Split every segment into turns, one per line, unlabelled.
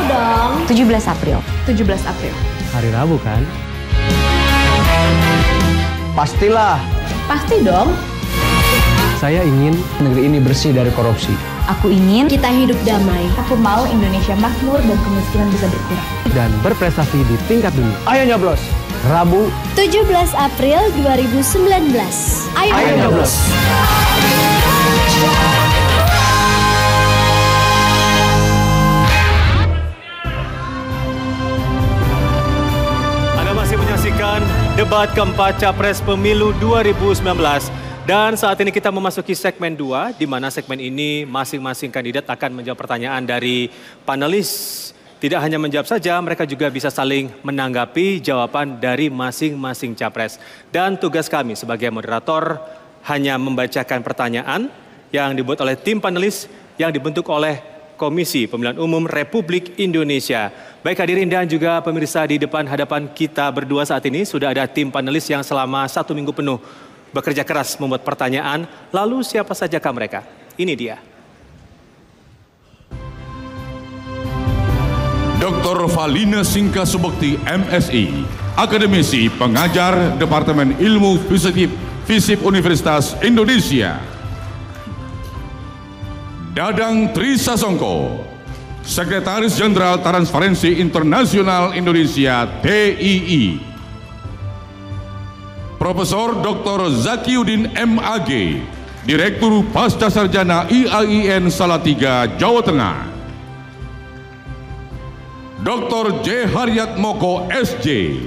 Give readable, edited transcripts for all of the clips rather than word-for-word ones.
dong.
17 April.
17 April.
Hari Rabu kan?
Pastilah.
Pasti dong.
Saya ingin
Negeri ini bersih dari korupsi.
Aku ingin
Kita hidup damai.
Aku mau Indonesia makmur dan kemiskinan bisa berkurang.
dan berprestasi di tingkat dunia.
Ayo nyoblos. Rabu.
17 April 2019.
Ayo nyoblos.
Anda masih menyaksikan debat keempat Capres Pemilu 2019. Dan saat ini kita memasuki segmen 2, di mana segmen ini masing-masing kandidat akan menjawab pertanyaan dari panelis. Tidak hanya menjawab saja, mereka juga bisa saling menanggapi jawaban dari masing-masing capres. Dan tugas kami sebagai moderator hanya membacakan pertanyaan yang dibuat oleh tim panelis yang dibentuk oleh Komisi Pemilihan Umum Republik Indonesia. Baik hadirin dan juga pemirsa, di depan hadapan kita berdua saat ini sudah ada tim panelis yang selama 1 minggu penuh bekerja keras membuat pertanyaan. Lalu siapa sajakah mereka? Ini dia.
Dr. Valina Singka Subekti, MSI, akademisi, pengajar Departemen Ilmu FISIP Universitas Indonesia. Dadang Trisasongko, Sekretaris Jenderal Transparansi Internasional Indonesia (TII). Profesor Dr. Zakiuddin MAG, Direktur Pasca Sarjana IAIN Salatiga, Jawa Tengah. Dr. J. Haryat Moko SJ,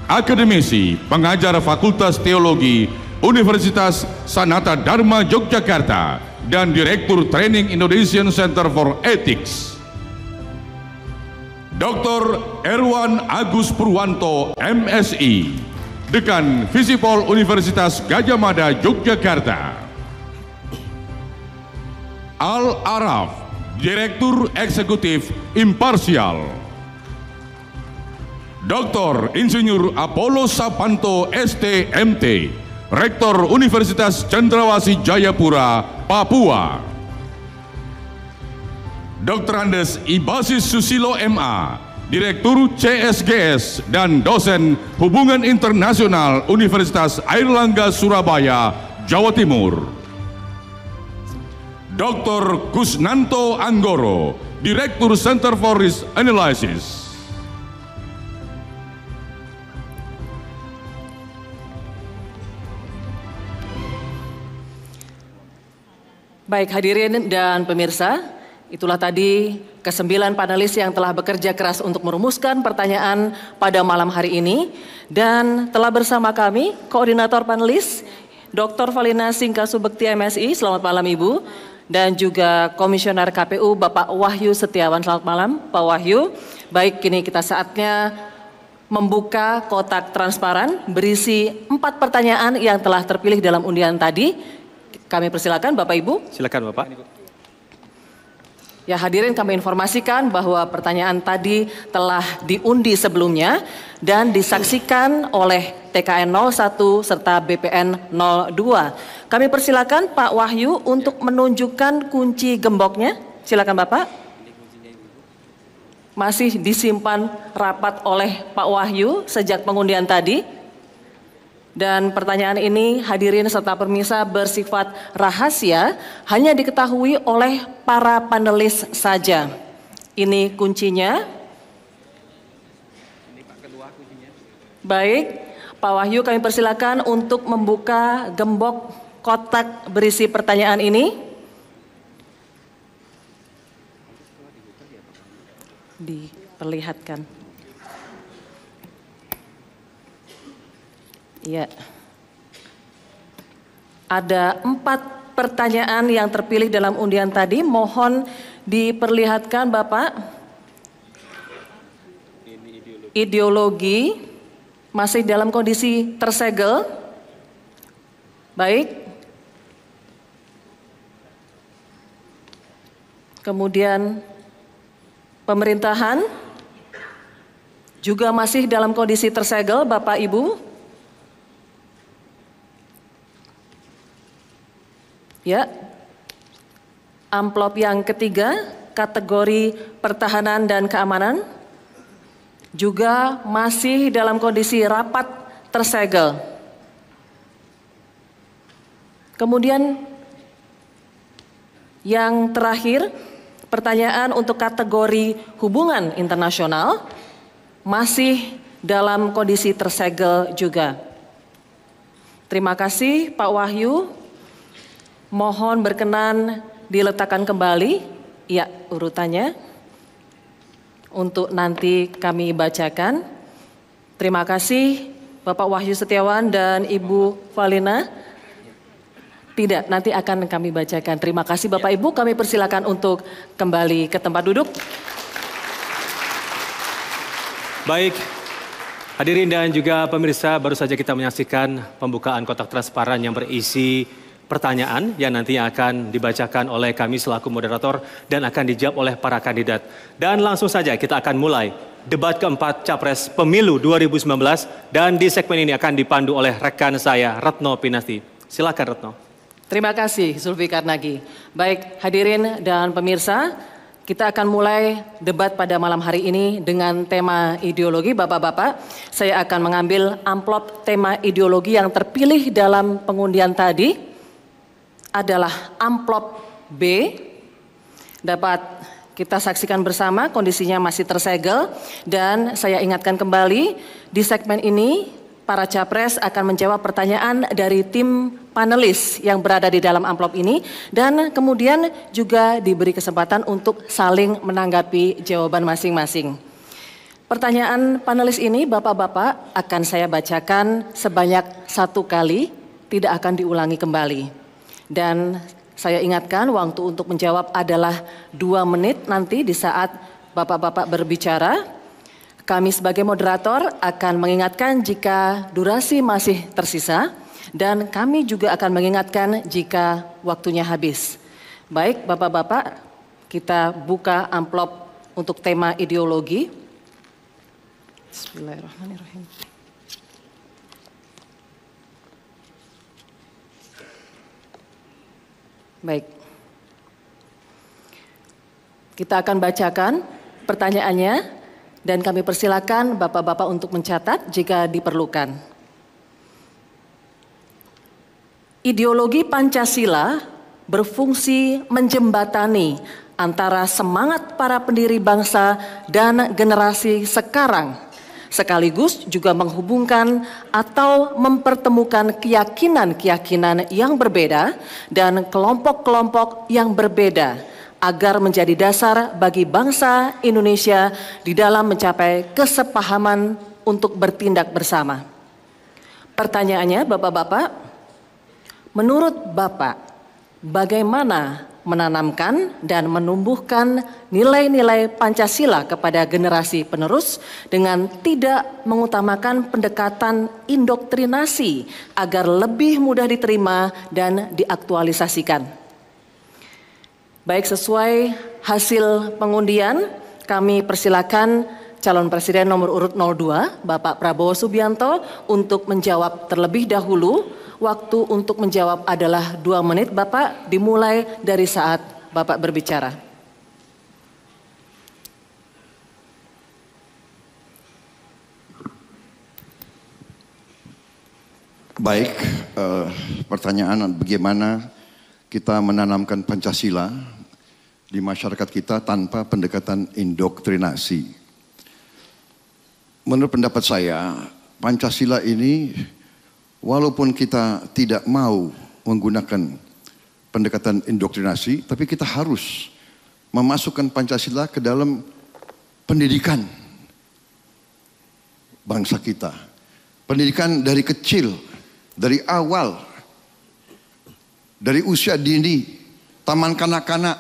akademisi, pengajar Fakultas Teologi Universitas Sanata Dharma Yogyakarta dan Direktur Training Indonesian Center for Ethics. Dr. Erwan Agus Purwanto, MSI, Dekan Visipol Universitas Gadjah Mada Yogyakarta. Al Araf, Direktur Eksekutif Imparsial. Dr. Insinyur Apollo Sapanto STMT, Rektor Universitas Cendrawasih Jayapura, Papua. Dr. Andes Ibasis Susilo MA, Direktur CSGS dan dosen Hubungan Internasional Universitas Airlangga Surabaya, Jawa Timur. Dr. Kusnanto Anggoro, Direktur Center for Risk Analysis.
Baik hadirin dan pemirsa, itulah tadi ke-9 panelis yang telah bekerja keras untuk merumuskan pertanyaan pada malam hari ini. Dan telah bersama kami koordinator panelis Dr. Valina Singka Subekti MSI, selamat malam Ibu. Dan juga Komisioner KPU Bapak Wahyu Setiawan, selamat malam Pak Wahyu. Baik, kini kita saatnya membuka kotak transparan berisi 4 pertanyaan yang telah terpilih dalam undian tadi. Kami persilakan Bapak Ibu.
Silakan Bapak.
Ya hadirin, kami informasikan bahwa pertanyaan tadi telah diundi sebelumnya dan disaksikan oleh TKN 01 serta BPN 02. Kami persilakan Pak Wahyu untuk menunjukkan kunci gemboknya. Silakan Bapak. Masih disimpan rapat oleh Pak Wahyu sejak pengundian tadi. Dan pertanyaan ini hadirin serta pemirsa bersifat rahasia, hanya diketahui oleh para panelis saja. Ini kuncinya. Baik, Pak Wahyu kami persilakan untuk membuka gembok kotak berisi pertanyaan ini. Diperlihatkan. Ya, ada 4 pertanyaan yang terpilih dalam undian tadi. Mohon diperlihatkan Bapak. Ideologi masih dalam kondisi tersegel. Baik. Kemudian pemerintahan juga masih dalam kondisi tersegel Bapak Ibu. Ya, amplop yang ketiga kategori pertahanan dan keamanan juga masih dalam kondisi rapat tersegel. Kemudian yang terakhir, pertanyaan untuk kategori hubungan internasional masih dalam kondisi tersegel juga. Terima kasih Pak Wahyu. Mohon berkenan diletakkan kembali, ya urutannya, untuk nanti kami bacakan. Terima kasih Bapak Wahyu Setiawan dan Ibu Valina. Tidak, nanti akan kami bacakan. Terima kasih Bapak Ibu, kami persilakan untuk kembali ke tempat duduk.
Baik, hadirin dan juga pemirsa, baru saja kita menyaksikan pembukaan kotak transparan yang berisi pertanyaan yang nantinya akan dibacakan oleh kami selaku moderator dan akan dijawab oleh para kandidat. Dan langsung saja kita akan mulai debat keempat Capres Pemilu 2019 dan di segmen ini akan dipandu oleh rekan saya Retno Pinasti. Silakan Retno.
Terima kasih Zulfikar Nagy. Baik hadirin dan pemirsa, kita akan mulai debat pada malam hari ini dengan tema ideologi. Bapak-bapak, saya akan mengambil amplop tema ideologi yang terpilih dalam pengundian tadi adalah amplop B. Dapat kita saksikan bersama, kondisinya masih tersegel. Dan saya ingatkan kembali, di segmen ini para capres akan menjawab pertanyaan dari tim panelis yang berada di dalam amplop ini. Dan kemudian juga diberi kesempatan untuk saling menanggapi jawaban masing-masing. Pertanyaan panelis ini Bapak-bapak akan saya bacakan sebanyak 1 kali, tidak akan diulangi kembali. Dan saya ingatkan waktu untuk menjawab adalah 2 menit nanti di saat Bapak-bapak berbicara. Kami sebagai moderator akan mengingatkan jika durasi masih tersisa dan kami juga akan mengingatkan jika waktunya habis. Baik Bapak-bapak, kita buka amplop untuk tema ideologi. Bismillahirrahmanirrahim. Baik, kita akan bacakan pertanyaannya dan kami persilakan Bapak-bapak untuk mencatat jika diperlukan. Ideologi Pancasila berfungsi menjembatani antara semangat para pendiri bangsa dan generasi sekarang, sekaligus juga menghubungkan atau mempertemukan keyakinan-keyakinan yang berbeda dan kelompok-kelompok yang berbeda agar menjadi dasar bagi bangsa Indonesia di dalam mencapai kesepahaman untuk bertindak bersama. Pertanyaannya Bapak-bapak, menurut Bapak, bagaimana menanamkan dan menumbuhkan nilai-nilai Pancasila kepada generasi penerus dengan tidak mengutamakan pendekatan indoktrinasi agar lebih mudah diterima dan diaktualisasikan? Baik, sesuai hasil pengundian, kami persilakan calon presiden nomor urut 02, Bapak Prabowo Subianto, untuk menjawab terlebih dahulu. Waktu untuk menjawab adalah 2 menit, Bapak, dimulai dari saat Bapak berbicara.
Baik, pertanyaan bagaimana kita menanamkan Pancasila di masyarakat kita tanpa pendekatan indoktrinasi. Menurut pendapat saya, Pancasila ini walaupun kita tidak mau menggunakan pendekatan indoktrinasi, tapi kita harus memasukkan Pancasila ke dalam pendidikan bangsa kita. Pendidikan dari kecil, dari awal, dari usia dini, taman kanak-kanak,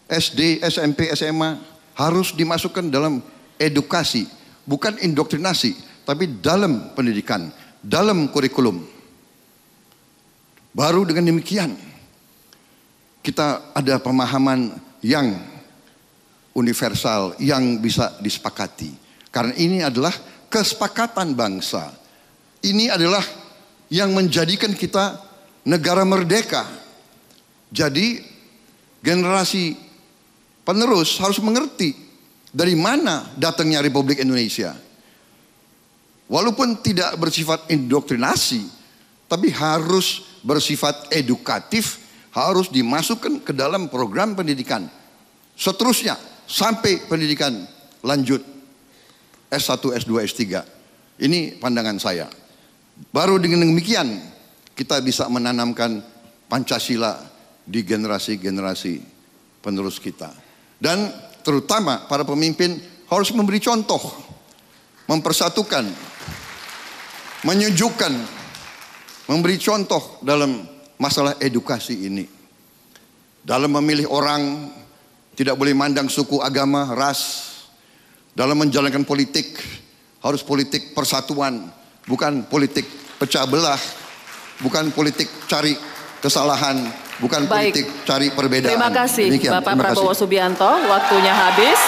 SD, SMP, SMA, harus dimasukkan dalam edukasi, bukan indoktrinasi, tapi dalam pendidikan, dalam kurikulum. Baru dengan demikian kita ada pemahaman yang universal, yang bisa disepakati. Karena ini adalah kesepakatan bangsa. Ini adalah yang menjadikan kita negara merdeka. Jadi generasi penerus harus mengerti dari mana datangnya Republik Indonesia. Walaupun tidak bersifat indoktrinasi, tapi harus bersifat edukatif, harus dimasukkan ke dalam program pendidikan. Seterusnya sampai pendidikan lanjut S1, S2, S3. Ini pandangan saya. Baru dengan demikian kita bisa menanamkan Pancasila di generasi-generasi penerus kita. Dan terutama para pemimpin harus memberi contoh, mempersatukan, menyejukkan, memberi contoh dalam masalah edukasi ini. Dalam memilih orang tidak boleh mandang suku, agama, ras. Dalam menjalankan politik harus politik persatuan, bukan politik pecah belah, bukan politik cari kesalahan, bukan politik cari perbedaan.
Terima kasih.
Demikian.
Bapak Prabowo Subianto, waktunya habis.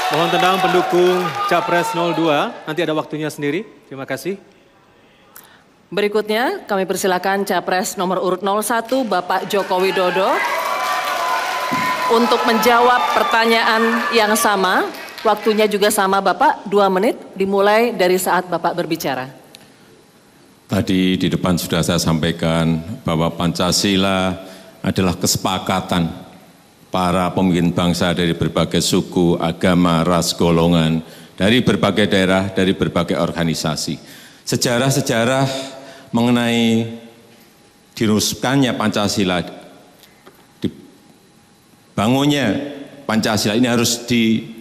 Mohon tenang pendukung Capres 02, nanti ada waktunya sendiri. Terima kasih.
Berikutnya kami persilakan Capres nomor urut 01 Bapak Joko Widodo untuk menjawab pertanyaan yang sama. Waktunya juga sama Bapak, 2 menit dimulai dari saat Bapak berbicara.
Tadi di depan sudah saya sampaikan bahwa Pancasila adalah kesepakatan para pemimpin bangsa dari berbagai suku, agama, ras, golongan, dari berbagai daerah, dari berbagai organisasi. Sejarah-sejarah mengenai diruskannya Pancasila, dibangunnya Pancasila ini harus diberikan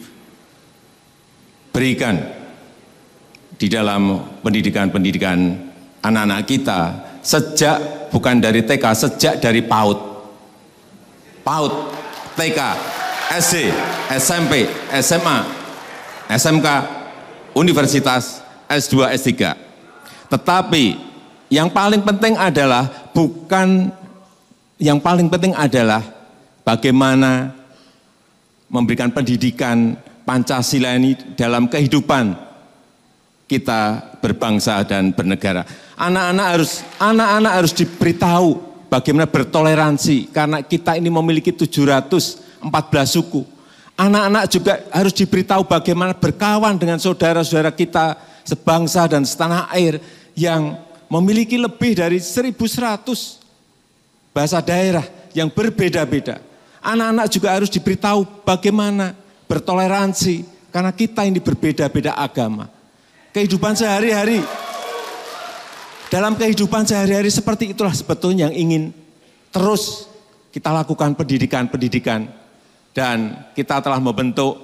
di dalam pendidikan-pendidikan anak-anak kita sejak, bukan dari TK, sejak dari PAUD, TK, SD, SMP, SMA, SMK, universitas, S2, S3. Tetapi yang paling penting adalah bagaimana memberikan pendidikan Pancasila ini dalam kehidupan kita berbangsa dan bernegara. Anak-anak harus diberitahu bagaimana bertoleransi, karena kita ini memiliki 714 suku. Anak-anak juga harus diberitahu bagaimana berkawan dengan saudara-saudara kita sebangsa dan setanah air yang memiliki lebih dari 1.100 bahasa daerah yang berbeda-beda. Anak-anak juga harus diberitahu bagaimana bertoleransi, karena kita ini berbeda-beda agama. Kehidupan sehari-hari, dalam kehidupan sehari-hari seperti itulah sebetulnya yang ingin terus kita lakukan pendidikan-pendidikan. Dan kita telah membentuk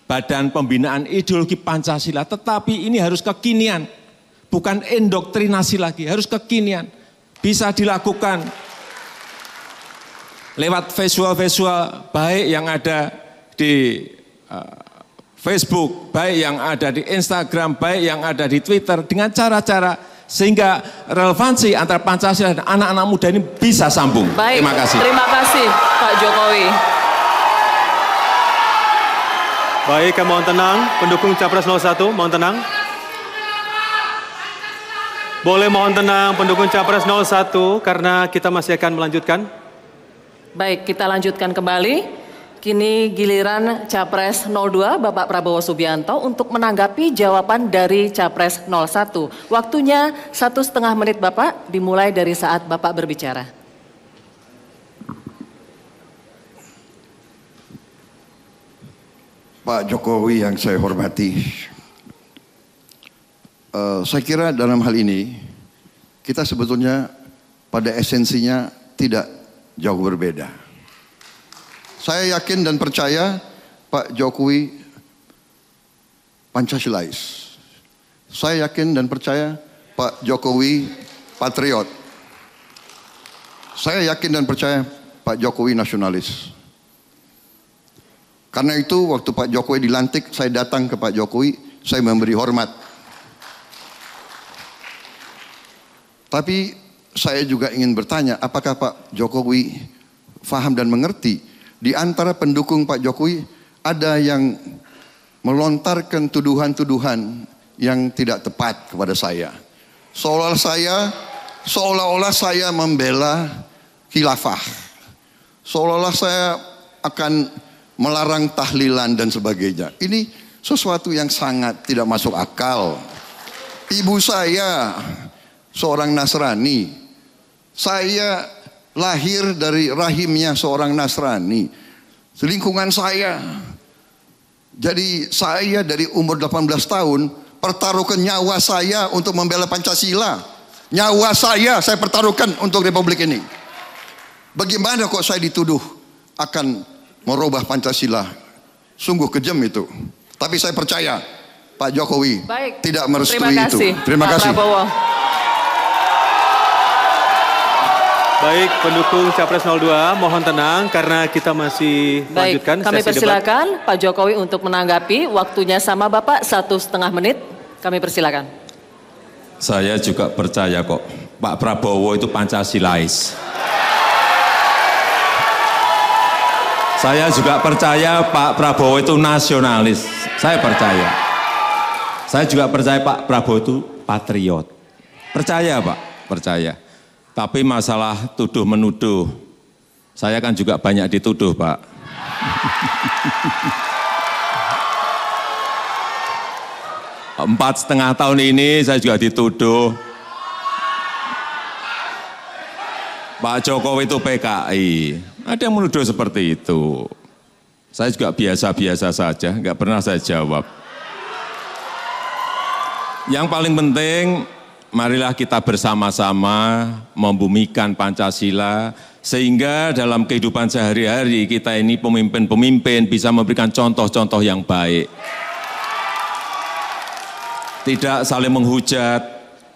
Badan Pembinaan Ideologi Pancasila, tetapi ini harus kekinian, bukan indoktrinasi lagi, harus kekinian. Bisa dilakukan lewat visual-visual baik yang ada di Facebook, baik yang ada di Instagram, baik yang ada di Twitter, dengan cara-cara sehingga relevansi antara Pancasila dan anak-anak muda ini bisa sambung.
Baik,
terima kasih.
Terima kasih Pak Jokowi.
Baik, mohon tenang, pendukung Capres 01, mohon tenang. Boleh mohon tenang pendukung Capres 01 karena kita masih akan melanjutkan.
Baik, kita lanjutkan kembali. Kini giliran Capres 02 Bapak Prabowo Subianto untuk menanggapi jawaban dari Capres 01. Waktunya 1,5 menit Bapak, dimulai dari saat Bapak berbicara.
Pak Jokowi yang saya hormati, saya kira dalam hal ini kita sebetulnya pada esensinya tidak jauh berbeda. Saya yakin dan percaya Pak Jokowi Pancasilais. Saya yakin dan percaya Pak Jokowi patriot. Saya yakin dan percaya Pak Jokowi nasionalis. Karena itu waktu Pak Jokowi dilantik, saya datang ke Pak Jokowi, saya memberi hormat. Tapi saya juga ingin bertanya, apakah Pak Jokowi faham dan mengerti di antara pendukung Pak Jokowi ada yang melontarkan tuduhan-tuduhan yang tidak tepat kepada saya. Seolah-olah saya membela khilafah. seolah-olah saya akan melarang tahlilan dan sebagainya. Ini sesuatu yang sangat tidak masuk akal. Ibu saya seorang Nasrani. Saya lahir dari rahimnya seorang Nasrani. Lingkungan saya. Jadi saya dari umur 18 tahun pertaruhkan nyawa saya untuk membela Pancasila. Nyawa saya pertaruhkan untuk Republik ini. Bagaimana kok saya dituduh akan merubah Pancasila? Sungguh kejam itu. Tapi saya percaya Pak Jokowi tidak merestui itu. Terima kasih.
Prabowo.
Baik, pendukung Capres 02, mohon tenang karena kita masih lanjutkan
kami
sesi
persilakan Pak Jokowi untuk menanggapi. Waktunya sama Bapak 1,5 menit. Kami persilakan.
Saya juga percaya kok Pak Prabowo itu Pancasilais. Saya juga percaya Pak Prabowo itu nasionalis. Saya percaya. Saya juga percaya Pak Prabowo itu patriot. Percaya Pak, percaya. Tapi masalah tuduh menuduh, saya kan juga banyak dituduh Pak. Empat setengah tahun ini saya juga dituduh Pak Jokowi itu PKI. Ada yang menuduh seperti itu. Saya juga biasa-biasa saja, nggak pernah saya jawab. Yang paling penting, marilah kita bersama-sama membumikan Pancasila, sehingga dalam kehidupan sehari-hari kita ini pemimpin-pemimpin bisa memberikan contoh-contoh yang baik. Tidak saling menghujat,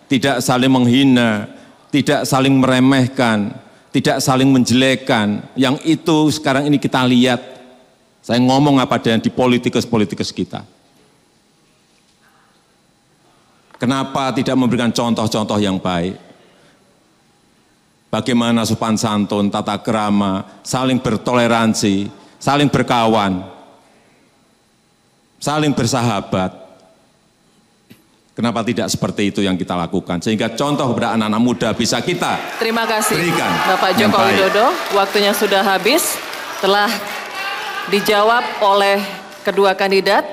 tidak saling menghina, tidak saling meremehkan, tidak saling menjelekkan. Yang itu sekarang ini kita lihat, saya ngomong apa dengan di politikus-politikus kita. Kenapa tidak memberikan contoh-contoh yang baik? Bagaimana sopan santun, tata krama, saling bertoleransi, saling berkawan, saling bersahabat. Kenapa tidak seperti itu yang kita lakukan? Sehingga contoh kepada anak-anak muda bisa kita
Terima kasih
berikan
Bapak Joko Widodo. Waktunya sudah habis. Telah dijawab oleh kedua kandidat.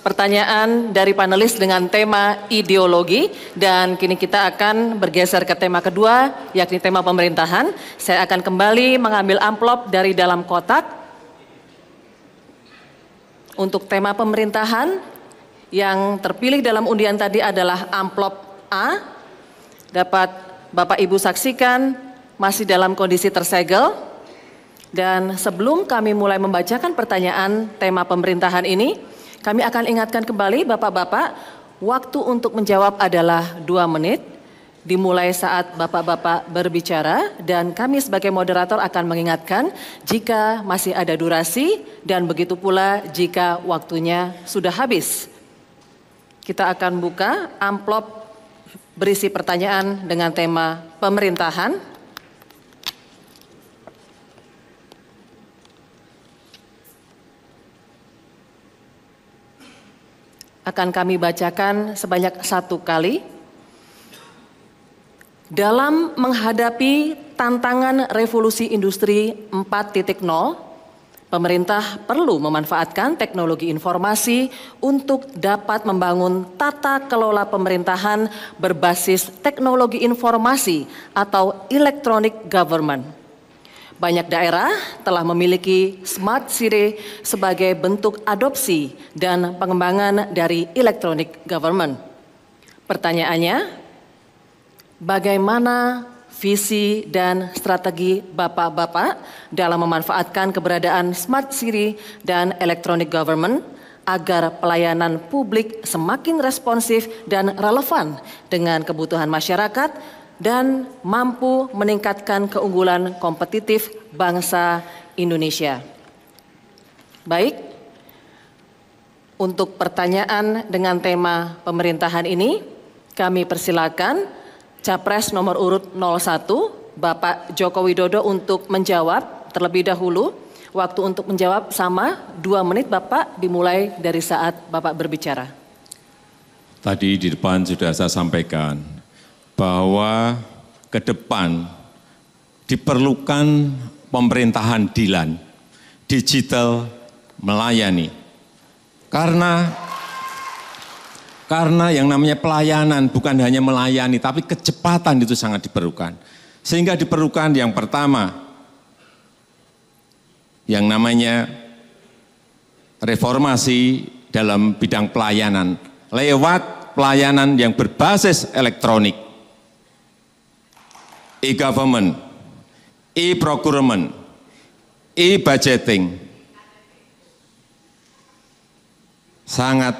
Pertanyaan dari panelis dengan tema ideologi, dan kini kita akan bergeser ke tema kedua, yakni tema pemerintahan. Saya akan kembali mengambil amplop dari dalam kotak. Untuk tema pemerintahan, yang terpilih dalam undian tadi adalah amplop A. Dapat Bapak Ibu saksikan masih dalam kondisi tersegel. Dan sebelum kami mulai membacakan pertanyaan tema pemerintahan ini, kami akan ingatkan kembali Bapak-Bapak, waktu untuk menjawab adalah 2 menit, dimulai saat Bapak-Bapak berbicara, dan kami sebagai moderator akan mengingatkan jika masih ada durasi, dan begitu pula jika waktunya sudah habis. Kita akan buka amplop berisi pertanyaan dengan tema pemerintahan. Akan kami bacakan sebanyak 1 kali. Dalam menghadapi tantangan revolusi industri 4.0, pemerintah perlu memanfaatkan teknologi informasi untuk dapat membangun tata kelola pemerintahan berbasis teknologi informasi atau electronic government. Banyak daerah telah memiliki Smart City sebagai bentuk adopsi dan pengembangan dari electronic government. Pertanyaannya, bagaimana visi dan strategi Bapak-Bapak dalam memanfaatkan keberadaan Smart City dan electronic government agar pelayanan publik semakin responsif dan relevan dengan kebutuhan masyarakat dan mampu meningkatkan keunggulan kompetitif bangsa Indonesia? Baik, untuk pertanyaan dengan tema pemerintahan ini, kami persilakan Capres nomor urut 01, Bapak Joko Widodo untuk menjawab terlebih dahulu. Waktu untuk menjawab sama 2 menit Bapak, dimulai dari saat Bapak berbicara.
Tadi di depan sudah saya sampaikan bahwa ke depan diperlukan pemerintahan DILAN, digital melayani. Karena yang namanya pelayanan bukan hanya melayani, tapi kecepatan itu sangat diperlukan. Sehingga diperlukan yang pertama, yang namanya reformasi dalam bidang pelayanan, lewat pelayanan yang berbasis elektronik, e-government, e-procurement, e-budgeting, sangat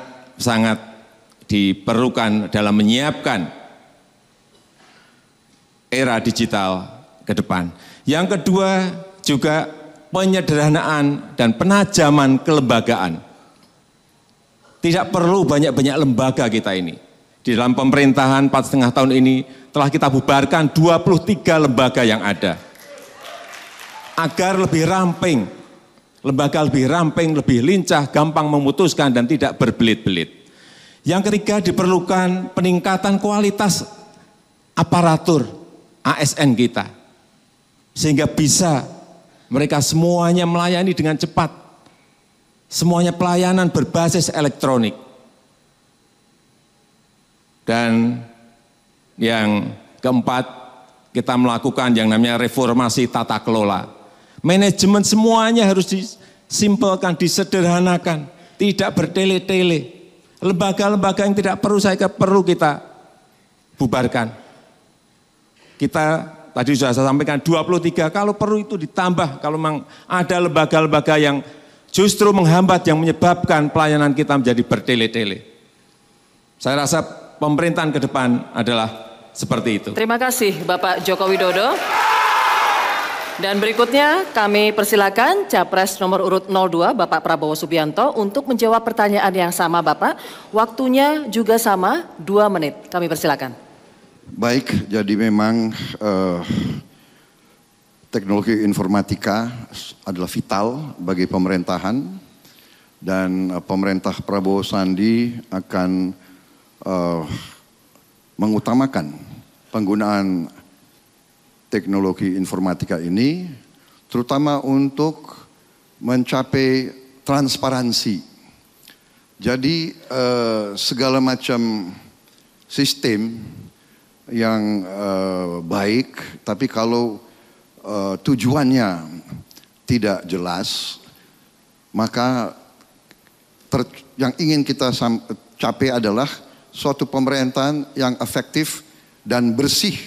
diperlukan dalam menyiapkan era digital ke depan. Yang kedua juga penyederhanaan dan penajaman kelembagaan. Tidak perlu banyak-banyak lembaga kita ini. Di dalam pemerintahan 4,5 tahun ini telah kita bubarkan 23 lembaga yang ada. Agar lebih ramping, lembaga lebih ramping, lebih lincah, gampang memutuskan dan tidak berbelit-belit. Yang ketiga diperlukan peningkatan kualitas aparatur ASN kita. Sehingga bisa mereka semuanya melayani dengan cepat. Semuanya pelayanan berbasis elektronik. Dan yang keempat, kita melakukan yang namanya reformasi tata kelola. Manajemen semuanya harus disimpelkan, disederhanakan, tidak bertele-tele. Lembaga-lembaga yang tidak perlu perlu kita bubarkan. Kita tadi sudah saya sampaikan 23, kalau perlu itu ditambah, kalau memang ada lembaga-lembaga yang justru menghambat, yang menyebabkan pelayanan kita menjadi bertele-tele. Saya rasa pemerintahan ke depan adalah seperti itu.
Terima kasih Bapak Joko Widodo. Dan berikutnya kami persilakan Capres nomor urut 02 Bapak Prabowo Subianto untuk menjawab pertanyaan yang sama Bapak. Waktunya juga sama, 2 menit. Kami persilakan.
Baik, jadi memang teknologi informatika adalah vital bagi pemerintahan dan pemerintah Prabowo Sandi akan mengutamakan penggunaan teknologi informatika ini, terutama untuk mencapai transparansi. Jadi segala macam sistem yang baik, tapi kalau tujuannya tidak jelas, maka yang ingin kita capai adalah suatu pemerintahan yang efektif dan bersih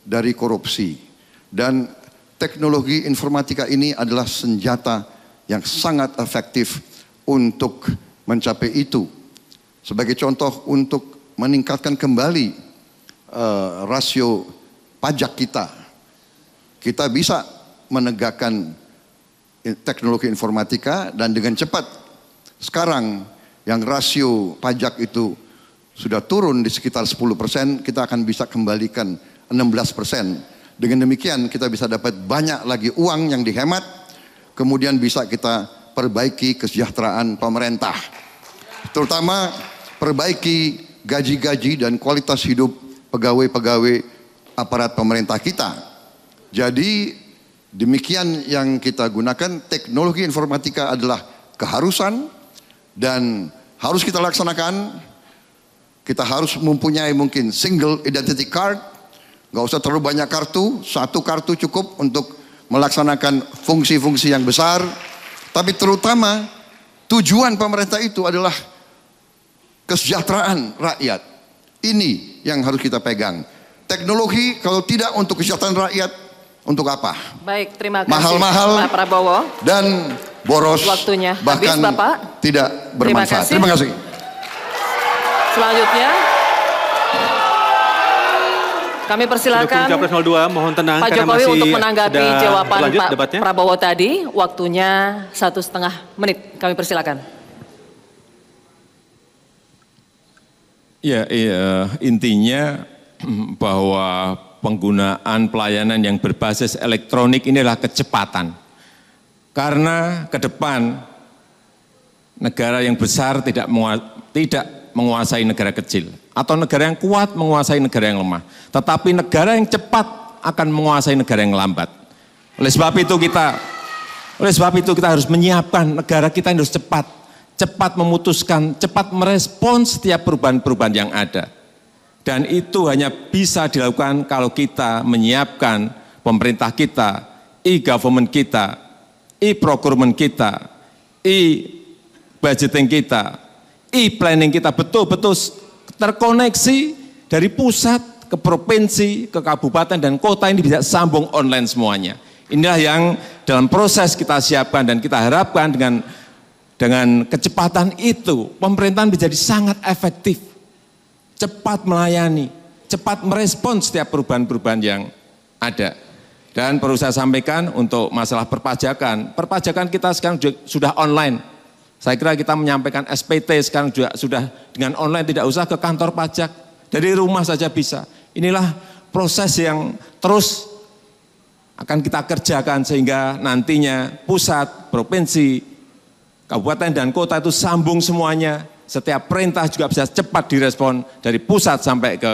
dari korupsi. Dan teknologi informatika ini adalah senjata yang sangat efektif untuk mencapai itu. Sebagai contoh, untuk meningkatkan kembali rasio pajak kita, kita bisa menegakkan teknologi informatika dan dengan cepat. Sekarang yang rasio pajak itu sudah turun di sekitar 10%, kita akan bisa kembalikan 16%. Dengan demikian kita bisa dapat banyak lagi uang yang dihemat, kemudian bisa kita perbaiki kesejahteraan pemerintah. Terutama perbaiki gaji-gaji dan kualitas hidup pegawai-pegawai aparat pemerintah kita. Jadi demikian yang kita gunakan, teknologi informatika adalah keharusan dan harus kita laksanakan. Kita harus mempunyai mungkin single identity card. Gak usah terlalu banyak kartu, 1 kartu cukup untuk melaksanakan fungsi-fungsi yang besar. Tapi terutama tujuan pemerintah itu adalah kesejahteraan rakyat. Ini yang harus kita pegang. Teknologi kalau tidak untuk kesejahteraan rakyat, untuk apa?
Baik, terima kasih
mahal-mahal
Pak Prabowo.
Dan boros.
Waktunya
bahkan
habis Bapak.
Tidak bermanfaat. Terima kasih.
Selanjutnya kami persilakan
Capres 02, mohon tenang.
Pak Jokowi untuk menanggapi jawaban Pak
debatnya.
Prabowo tadi. Waktunya 1,5 menit. Kami persilakan.
Ya, intinya bahwa penggunaan pelayanan yang berbasis elektronik ini adalah kecepatan. Karena ke depan negara yang besar tidak menguasai negara kecil, atau negara yang kuat menguasai negara yang lemah. Tetapi negara yang cepat akan menguasai negara yang lambat. Oleh sebab itu kita harus menyiapkan negara kita yang harus cepat memutuskan, cepat merespons setiap perubahan-perubahan yang ada. Dan itu hanya bisa dilakukan kalau kita menyiapkan pemerintah kita, e-government kita, e-procurement kita, e-budgeting kita, e-planning kita betul-betul terkoneksi dari pusat ke provinsi, ke kabupaten dan kota ini bisa sambung online semuanya. Inilah yang dalam proses kita siapkan dan kita harapkan dengan kecepatan itu pemerintahan menjadi sangat efektif, cepat melayani, cepat merespons setiap perubahan-perubahan yang ada. Dan perlu saya sampaikan untuk masalah perpajakan kita sekarang sudah online. Saya kira kita menyampaikan SPT sekarang juga sudah dengan online, tidak usah ke kantor pajak, dari rumah saja bisa. Inilah proses yang terus akan kita kerjakan sehingga nantinya pusat, provinsi, kabupaten dan kota itu sambung semuanya. Setiap perintah juga bisa cepat direspon dari pusat sampai ke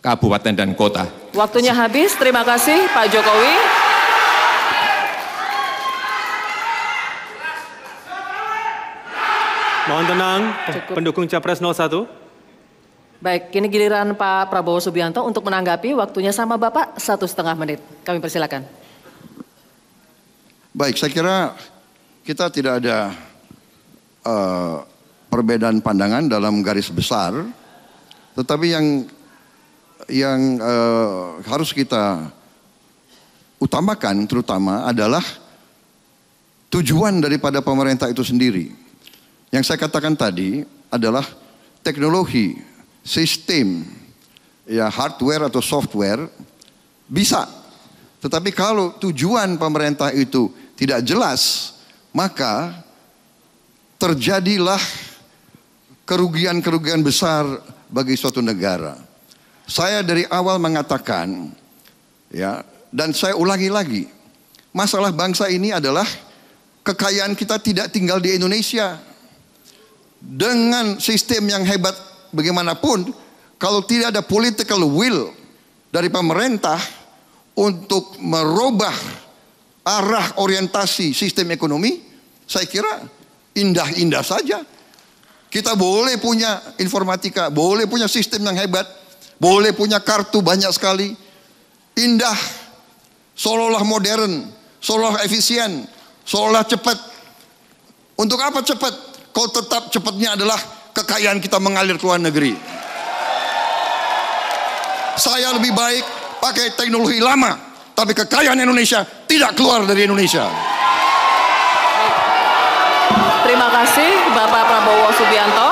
kabupaten dan kota.
Waktunya habis, terima kasih Pak Jokowi.
Mohon tenang, pendukung Capres 01.
Baik, kini giliran Pak Prabowo Subianto untuk menanggapi. Waktunya sama Bapak, 1,5 menit. Kami persilakan.
Baik, saya kira kita tidak ada perbedaan pandangan dalam garis besar, tetapi yang harus kita utamakan terutama adalah tujuan daripada pemerintah itu sendiri. Yang saya katakan tadi adalah teknologi, sistem, ya hardware atau software bisa. Tetapi kalau tujuan pemerintah itu tidak jelas, maka terjadilah kerugian-kerugian besar bagi suatu negara. Saya dari awal mengatakan, ya, dan saya ulangi lagi, masalah bangsa ini adalah kekayaan kita tidak tinggal di Indonesia. Dengan sistem yang hebat bagaimanapun, kalau tidak ada political will dari pemerintah untuk merubah arah orientasi sistem ekonomi, saya kira indah-indah saja. Kita boleh punya informatika, boleh punya sistem yang hebat, boleh punya kartu banyak sekali, indah, seolah-olah modern, seolah-olah efisien, seolah cepat. Untuk apa cepat? Kalau tetap cepatnya adalah kekayaan kita mengalir ke luar negeri. Saya lebih baik pakai teknologi lama, tapi kekayaan Indonesia tidak keluar dari Indonesia.
Terima kasih Bapak Prabowo Subianto.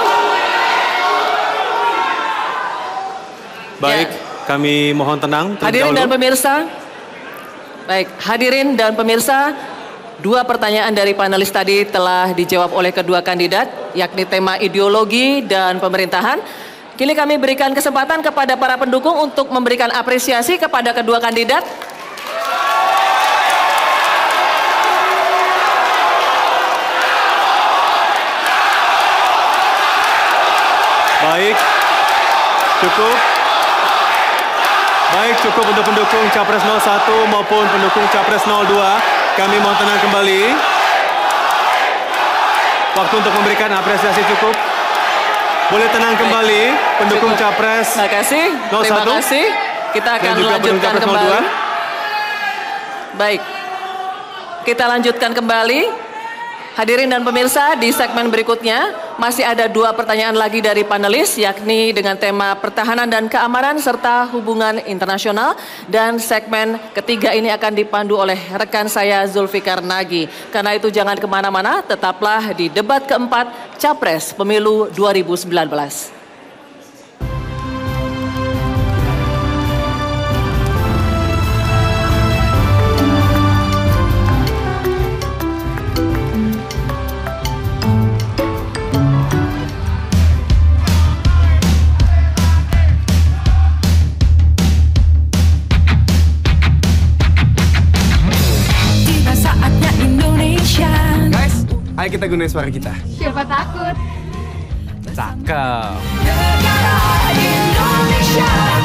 Baik, kami mohon tenang.
Hadirin dan pemirsa. Baik, hadirin dan pemirsa, 2 pertanyaan dari panelis tadi telah dijawab oleh kedua kandidat, yakni tema ideologi dan pemerintahan. Kini kami berikan kesempatan kepada para pendukung untuk memberikan apresiasi kepada kedua kandidat.
Baik, cukup. Baik, cukup untuk pendukung Capres 01 maupun pendukung Capres 02. Kami mohon tenang kembali. Waktu untuk memberikan apresiasi cukup. Boleh tenang kembali, pendukung Capres 01.
Terima kasih. Terima kasih. Kita akan lanjutkan kembali. Baik, kita lanjutkan kembali. Hadirin dan pemirsa, di segmen berikutnya masih ada 2 pertanyaan lagi dari panelis, yakni dengan tema pertahanan dan keamanan serta hubungan internasional. Dan segmen ketiga ini akan dipandu oleh rekan saya Zulfikar Nagy. Karena itu jangan kemana-mana, tetaplah di debat keempat Capres Pemilu 2019.
Ayo kita gunain suara kita.
Siapa takut?
Cakep.
Negara Indonesia.